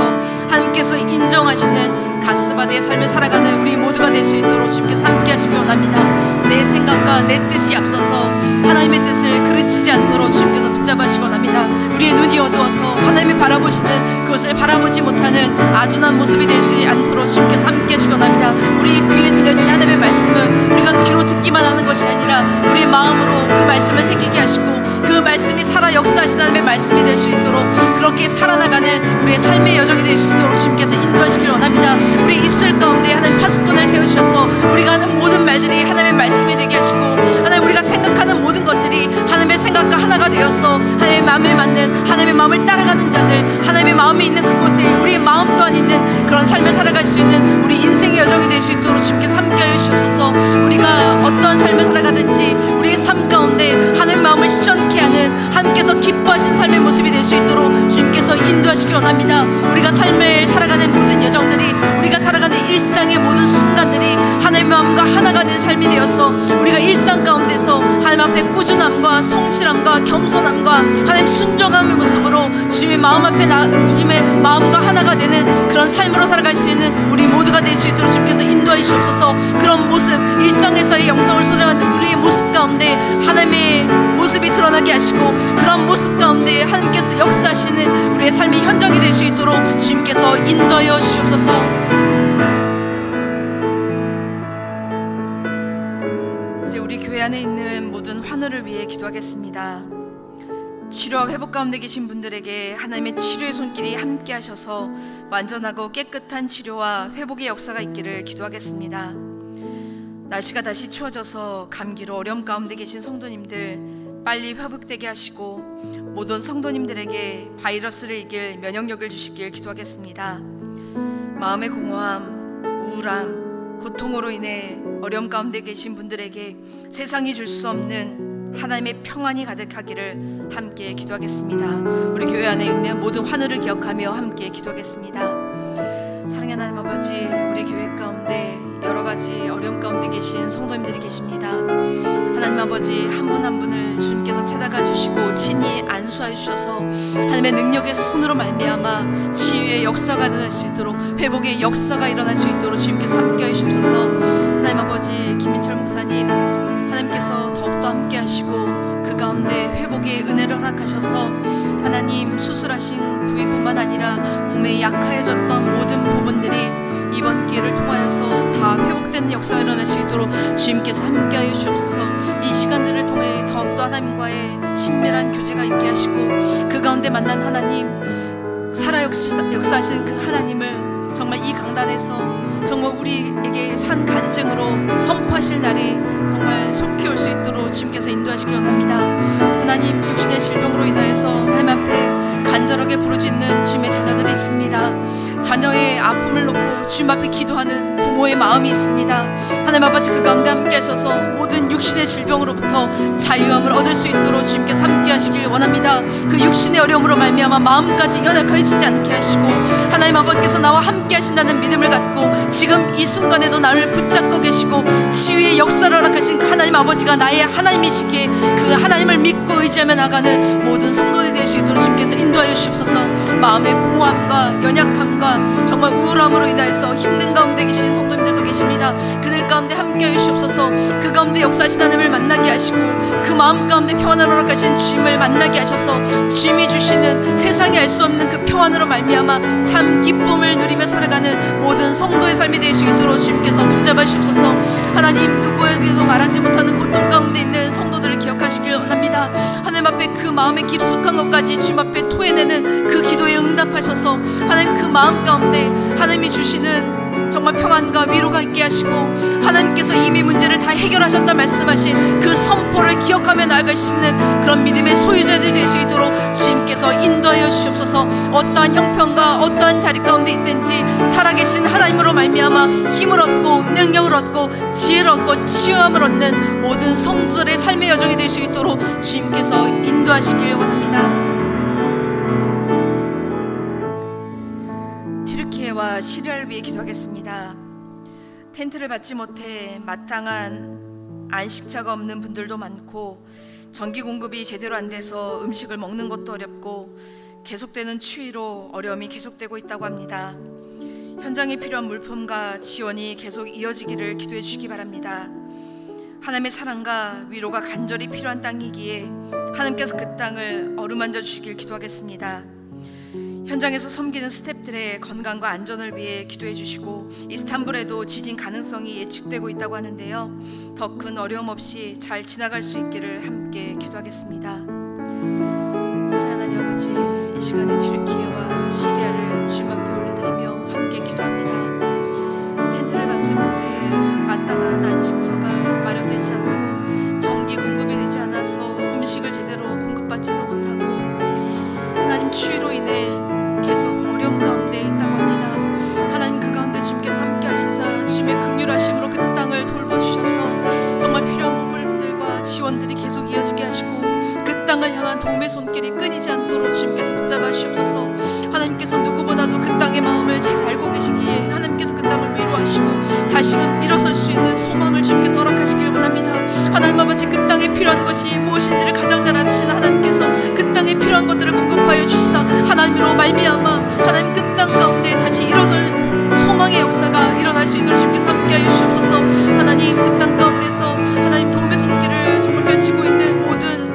Speaker 1: 하나님께서 인정하시는 가스바디의 삶을 살아가는 우리 모두가 될 수 있도록 주님께서 함께 하시길 원합니다. 내 생각과 내 뜻이 앞서서 하나님의 뜻을 그르치지 않도록 주님께서 붙잡으시기 원합니다. 우리의 눈이 어두워서 하나님이 바라보시는 그것을 바라보지 못하는 아둔한 모습이 될 수 않도록 주님께서 함께 하시기 원합니다. 우리의 귀에 들려진 하나님의 말씀은 우리가 귀로 듣기만 하는 것이 아니라 우리의 마음으로 그 말씀을 새기게 하시고, 그 말씀이 살아 역사하신 하나님의 말씀이 될 수 있도록, 그렇게 살아나가는 우리의 삶의 여정이 될 수 있도록 주님께서 인도하시길 원합니다. 우리 입술 가운데 하나님 파수꾼을 세워주셔서 우리가 하는 모든 말들이 하나님의 말씀이 되게 하시고, 하나님 우리가 생각하는 모든 것들이 하나님의 생각과 하나가 되어서 하나님의 마음에 맞는, 하나님의 마음을 따라가는 자들, 하나님의 마음이 있는 그곳에 우리의 마음 또한 있는 그런 삶을 살아갈 수 있는 우리 인생의 여정이 될 수 있도록 주님께서 함께하여 주옵소서. 우리가 어떠한 삶을 살아가든지 우리의 삶 가운데 하나님의 마음을 시원케 하는, 하나님께서 기뻐하신 삶의 모습이 될 수 있도록 주님께서 인도하시기 원합니다. 우리가 삶을 살아가는 모든 여정들이, 우리가 살아가는 일상의 모든 순간들이 하나님의 마음과 하나가 된 삶이 되어서 우리가 일상 가운데서 하나님 앞에 꾸준함과 성실함과 겸손함과 하나님 순종함의 모습으로 주님의 마음 앞에 주님의 마음과 하나가 되는 그런 삶으로 살아갈 수 있는 우리 모두가 될 수 있도록 주님께서 인도해 주옵소서. 그런 모습, 일상에서의 영성을 소장하는 우리의 모습 가운데 하나님의 모습이 드러나게 하시고, 그런 모습 가운데 하나님께서 역사하시는 우리의 삶이 현장이 될 수 있도록 주님께서 인도하여 주옵소서. 이제 우리 교회 안에 있는 모든 환우를 위해 기도하겠습니다. 치료와 회복 가운데 계신 분들에게 하나님의 치료의 손길이 함께 하셔서 완전하고 깨끗한 치료와 회복의 역사가 있기를 기도하겠습니다. 날씨가 다시 추워져서 감기로 어려움 가운데 계신 성도님들 빨리 회복되게 하시고, 모든 성도님들에게 바이러스를 이길 면역력을 주시길 기도하겠습니다. 마음의 공허함, 우울함, 고통으로 인해 어려움 가운데 계신 분들에게 세상이 줄 수 없는 하나님의 평안이 가득하기를 함께 기도하겠습니다. 우리 교회 안에 있는 모든 환우를 기억하며 함께 기도하겠습니다. 사랑하는 하나님 아버지, 우리 교회 가운데 여러 가지 어려움 가운데 계신 성도님들이 계십니다. 하나님 아버지, 한 분 한 분을 주님께서 찾아가 주시고 친히 안수하여 주셔서 하나님의 능력의 손으로 말미암아 치유의 역사가 일어날 수 있도록, 회복의 역사가 일어날 수 있도록 주님께서 함께하여 주옵소서. 하나님 아버지, 김민철 목사님 하나님께서 더욱더 함께 하시고 그 가운데 회복의 은혜를 허락하셔서 하나님 수술하신 부위뿐만 아니라 몸에 약해졌던 모든 부분들이 이번 기회를 통하여서 다 회복되는 역사가 일어날 수 있도록 주님께서 함께하여 주옵소서. 이 시간들을 통해 더욱더 하나님과의 친밀한 교제가 있게 하시고, 그 가운데 만난 하나님, 살아 역사하시는 그 하나님을 정말 이 강단에서 정말 우리에게 산 간증으로 선포하실 날이 정말 속히 올 수 있도록 주님께서 인도하시기 원합니다. 하나님, 육신의 질병으로 인하여서 하나님 앞에 간절하게 부르짖는 주님의 자녀들이 있습니다. 자녀의 아픔을 놓고 주님 앞에 기도하는 부모의 마음이 있습니다. 하나님 아버지, 그 가운데 함께 하셔서 모든 육신의 질병으로부터 자유함을 얻을 수 있도록 주님께서 함께 하시길 원합니다. 그 육신의 어려움으로 말미암아 마음까지 연약해지지 않게 하시고, 하나님 아버지께서 나와 함께 하신다는 믿음을 갖고 지금 이 순간에도 나를 붙잡고 계시고 치유의 역사를 허락하신 그 하나님 아버지가 나의 하나님이시기에 그 하나님을 믿고 의지하며 나가는 모든 성도들이 될 수 있도록 주님께서 인도하여 주옵소서. 마음의 공허함과 연약함과 정말 우울함으로 인하여서 힘든 가운데 계신 성도님들도 계십니다. 그들 가운데 함께하여 주옵소서. 그 가운데 역사하신 하나님을 만나게 하시고 그 마음 가운데 평안을 허락하신 주님을 만나게 하셔서 주님이 주시는 세상이 알 수 없는 그 평안으로 말미암아 참 기쁨을 누리며 살아가는 모든 성도의 삶이 될 수 있도록 주님께서 붙잡아 주옵소서. 하나님, 누구에게도 말하지 못하는 고통 가운데 있는 성도들을 기억하시길 원합니다. 하나님 앞에 그 마음의 깊숙한 것까지 주님 앞에 토해내는 그 기도에 응답하셔서 하나님 그 마음 가운데 하나님이 주시는 정말 평안과 위로가 있게 하시고 하나님께서 이미 문제를 다 해결하셨다 말씀하신 그 선포를 기억하며 나아갈 수 있는 그런 믿음의 소유자들이 될 수 있도록 주님께서 인도하여 주옵소서. 어떠한 형편과 어떠한 자리 가운데 있든지 살아계신 하나님으로 말미암아 힘을 얻고 능력을 얻고 지혜를 얻고 치유함을 얻는 모든 성도들의 삶의 여정이 될 수 있도록 주님께서 인도하시길 원합니다. 튀르키예와 시리아를 위해 기도하겠습니다. 텐트를 받지 못해 마땅한 안식처가 없는 분들도 많고 전기 공급이 제대로 안 돼서 음식을 먹는 것도 어렵고 계속되는 추위로 어려움이 계속되고 있다고 합니다. 현장에 필요한 물품과 지원이 계속 이어지기를 기도해 주시기 바랍니다. 하나님의 사랑과 위로가 간절히 필요한 땅이기에 하나님께서 그 땅을 어루만져 주시길 기도하겠습니다. 현장에서 섬기는 스태프들의 건강과 안전을 위해 기도해 주시고 이스탄불에도 지진 가능성이 예측되고 있다고 하는데요, 더 큰 어려움 없이 잘 지나갈 수 있기를 함께 기도하겠습니다. 사랑하는 하나님 아버지, 이 시간에 튀르키예와 시리아를 주님 앞에 올려드리며 함께 기도합니다. 텐트를 받지 못해 마땅한 안식처가 마련되지 않고 전기 공급이 되지 않아서 음식을 제대로 공급받지도 못하고 하나님 추위로 인해 계속 어려움 가운데 있다고 합니다. 하나님, 그 가운데 주님께서 함께 하시사 주님의 긍휼하심으로 그 땅을 돌보주셔서 정말 필요한 물품들과 지원들이 계속 이어지게 하시고 그 땅을 향한 도움의 손길이 끊이지 않도록 주님께서 붙잡아 주옵소서. 하나님께서 누구보다도 그 땅의 마음을 잘 알고 계시기에 하나님께서 그 땅을 위로하시고 다시금 일어설 수 있는 소망을 주님께서 허락하시길 원합니다. 하나님 아버지, 그 땅에 필요한 것이 무엇인지를 가장 잘 아시는 하나님께서 그 땅에 필요한 것들을 공급하여 주시사 하나님으로 말미암아 하나님 그 땅 가운데 다시 일어설 소망의 역사가 일어날 수 있도록 주님께서 함께하여 주옵소서. 하나님, 그 땅 가운데서 하나님 도움의 손길을 정말 펼치고 있는 모든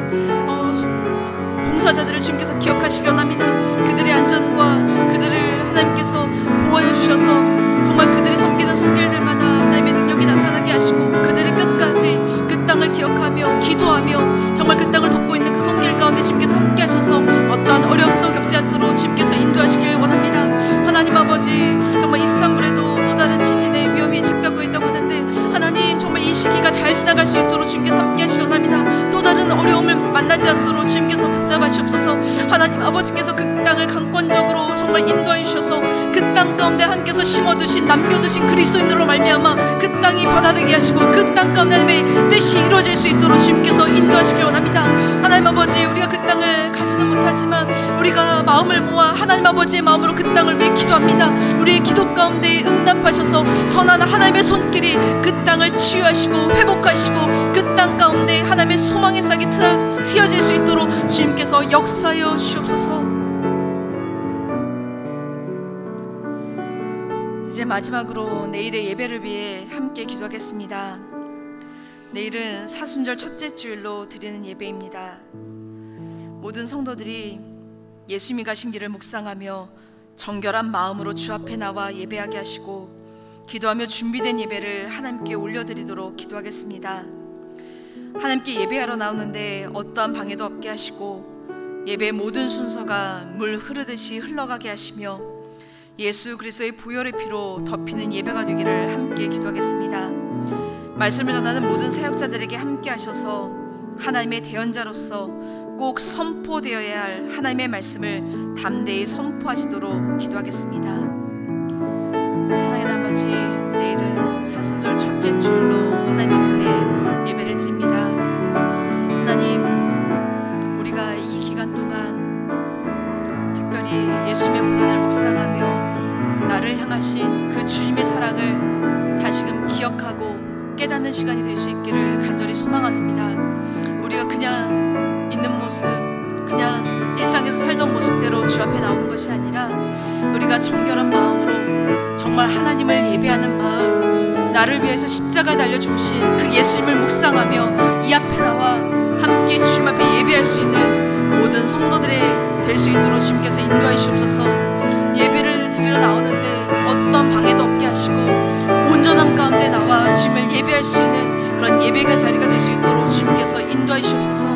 Speaker 1: 봉사자들을 주님께서 기억하시기 원합니다. 그들의 안전과 그들을 하나님께서 보호하여 주셔서 정말 그들이 섬기는 손길들마다 하나님의 능력이 나타나게 하시고 그들이 끝까지 그 땅을 기억하며 기도하며 정말 그 땅을 돕고 있는 그 손길 가운데 주님께서 함께 하셔서 어떠한 어려움도 겪지 않도록 주님께서 인도하시길 원합니다. 하나님 아버지, 정말 이스탄불에도 또 다른 지진의 위험이 예측되고 있다고 하는데 하나님, 정말 이 시기가 잘 지나갈 수 있도록 주님께서 함께 하시길 원합니다. 또 다른 어려움을 만나지 않도록 주님께서 붙잡아 주옵소서. 하나님 아버지께서 그 땅을 강권적으로 정말 인도해 주셔서 그 땅 가운데 하나님께서 심어두신 남겨두신 그리스도인들로 말미암아 그 땅이 변화되게 하시고 그 땅 가운데 하나님의 뜻이 이루어질 수 있도록 주님께서 인도하시길 원합니다. 하나님 아버지, 우리가 그 땅을 가지는 못하지만 우리가 마음을 모아 하나님 아버지의 마음으로 그 땅을 위해 기도합니다. 우리의 기도 가운데 응답하셔서 선한 하나님의 손길이 그 땅을 치유하시고 회복하시고 그 땅 가운데 하나님의 소망의 싹이 튀어질 수 있도록 주님께서 역사하여 주옵소서. 이제 마지막으로 내일의 예배를 위해 함께 기도하겠습니다. 내일은 사순절 첫째 주일로 드리는 예배입니다. 모든 성도들이 예수님이 가신 길을 묵상하며 정결한 마음으로 주 앞에 나와 예배하게 하시고 기도하며 준비된 예배를 하나님께 올려드리도록 기도하겠습니다. 하나님께 예배하러 나오는데 어떠한 방해도 없게 하시고 예배의 모든 순서가 물 흐르듯이 흘러가게 하시며 예수 그리스도의 보혈의 피로 덮이는 예배가 되기를 함께 기도하겠습니다. 말씀을 전하는 모든 사역자들에게 함께 하셔서 하나님의 대언자로서 꼭 선포되어야 할 하나님의 말씀을 담대히 선포하시도록 기도하겠습니다. 사랑의 아버지, 내일은 사순절 첫째 주일로 하나님 앞에 예배를 드립니다. 하나님, 우리가 이 기간 동안 특별히 예수님의 고난을 묵상하며 나를 향하신 그 주님의 사랑을 다시금 기억하고 깨닫는 시간이 될 수 있기를 간절히 소망합니다. 우리가 그냥 있는 모습, 그냥 일상에서 살던 모습대로 주 앞에 나오는 것이 아니라 우리가 정결한 마음으로 정말 하나님을 예배하는 마음, 나를 위해서 십자가 달려 죽으신 그 예수님을 묵상하며 이 앞에 나와 함께 주님 앞에 예배할 수 있는 모든 성도들의 될 수 있도록 주님께서 인도하여 주옵소서. 예배를 드리러 나오는데 어떤 방해도 없게 하시고 온전함 가운데 나와 주님을 예배할 수 있는 그런 예배가 자리가 될 수 있도록 주님께서 인도하여 주옵소서.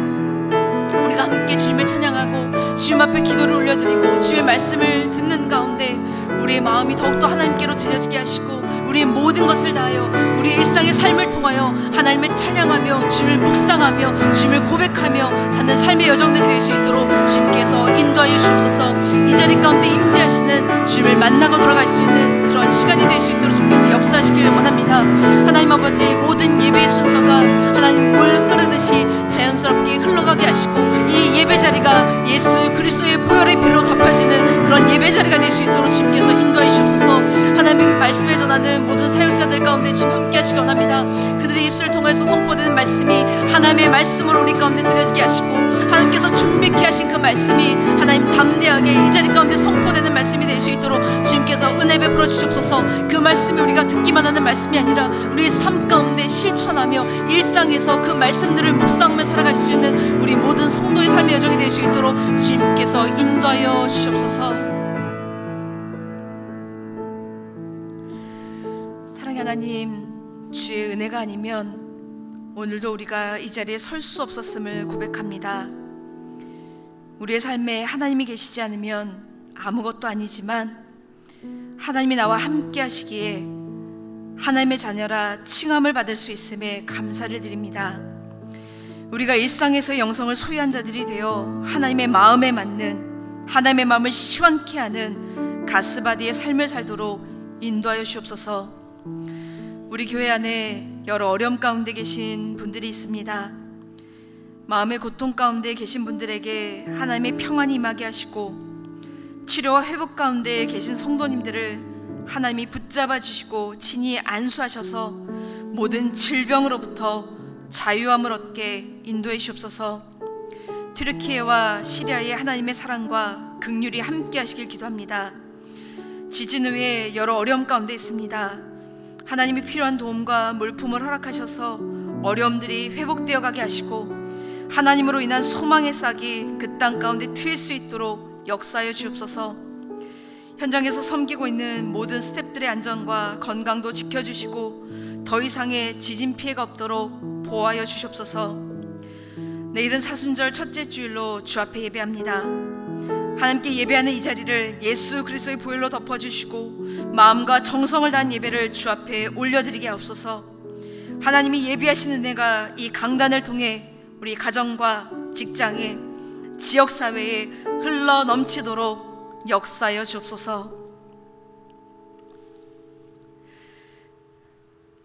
Speaker 1: 우리가 함께 주님을 찬양하고 주님 앞에 기도를 올려드리고 주님의 말씀을 듣는 가운데 우리의 마음이 더욱더 하나님께로 드려지게 하시고 우리의 모든 것을 다하여 우리의 일상의 삶을 통하여 하나님을 찬양하며 주님을 묵상하며 주님을 고백하며 사는 삶의 여정들이 될 수 있도록 주님께서 인도하여 주옵소서. 이 자리 가운데 임재하시는 주님을 만나고 돌아갈 수 있는 그런 시간이 될 수 있도록 주님께서 역사하시기를 원합니다. 하나님 아버지, 모든 예배의 순서가 하나님 물 흐르듯이 자연스럽게 흘러가게 하시고 이 예배 자리가 예수 그리스도의 보혈의 피로 덮여지는 그런 예배 자리가 될 수 있도록 주님께서 인도하여 주옵소서. 하나님 말씀을 전하는 모든 사역자들 가운데 주님 함께 하시기 원합니다. 그들의 입술을 통해서 선포되는 말씀이 하나님의 말씀으로 우리 가운데 들려지게 하시고 하나님께서 준비케 하신 그 말씀이 하나님 담대하게 이 자리 가운데 선포되는 말씀이 될 수 있도록 주님께서 은혜 베풀어 주시옵소서. 그 말씀이 우리가 듣기만 하는 말씀이 아니라 우리의 삶 가운데 실천하며 일상에서 그 말씀들을 묵상하며 살아갈 수 있는 우리 모든 성도의 삶의 여정이 될 수 있도록 주님께서 인도하여 주시옵소서. 사랑의 하나님, 주의 은혜가 아니면 오늘도 우리가 이 자리에 설 수 없었음을 고백합니다. 우리의 삶에 하나님이 계시지 않으면 아무것도 아니지만 하나님이 나와 함께 하시기에 하나님의 자녀라 칭함을 받을 수 있음에 감사를 드립니다. 우리가 일상에서 영성을 소유한 자들이 되어 하나님의 마음에 맞는, 하나님의 마음을 시원케 하는 가스바디의 삶을 살도록 인도하여 주옵소서. 우리 교회 안에 여러 어려움 가운데 계신 분들이 있습니다. 마음의 고통 가운데 계신 분들에게 하나님의 평안이 임하게 하시고 치료와 회복 가운데 계신 성도님들을 하나님이 붙잡아 주시고 친히 안수하셔서 모든 질병으로부터 자유함을 얻게 인도해 주옵소서. 튀르키예와 시리아의 하나님의 사랑과 긍휼이 함께 하시길 기도합니다. 지진 후에 여러 어려움 가운데 있습니다. 하나님이 필요한 도움과 물품을 허락하셔서 어려움들이 회복되어 가게 하시고 하나님으로 인한 소망의 싹이 그 땅 가운데 트일 수 있도록 역사하여 주옵소서. 현장에서 섬기고 있는 모든 스태프들의 안전과 건강도 지켜주시고 더 이상의 지진 피해가 없도록 보호하여 주시옵소서. 내일은 사순절 첫째 주일로 주 앞에 예배합니다. 하나님께 예배하는 이 자리를 예수 그리스도의 보혈로 덮어주시고 마음과 정성을 다한 예배를 주 앞에 올려드리게 하옵소서. 하나님이 예비하시는 은혜가 이 강단을 통해 우리 가정과 직장에, 지역사회에 흘러 넘치도록 역사하여 주옵소서.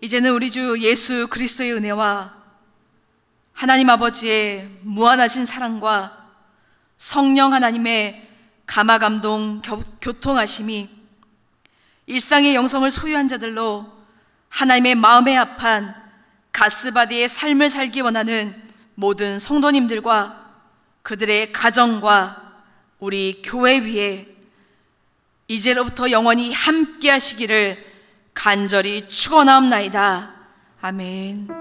Speaker 1: 이제는 우리 주 예수 그리스도의 은혜와 하나님 아버지의 무한하신 사랑과 성령 하나님의 감화감동 교통하심이 일상의 영성을 소유한 자들로 하나님의 마음에 합한 가스바디의 삶을 살기 원하는 모든 성도님들과 그들의 가정과 우리 교회 위에 이제로부터 영원히 함께 하시기를 간절히 축원하옵나이다. 아멘.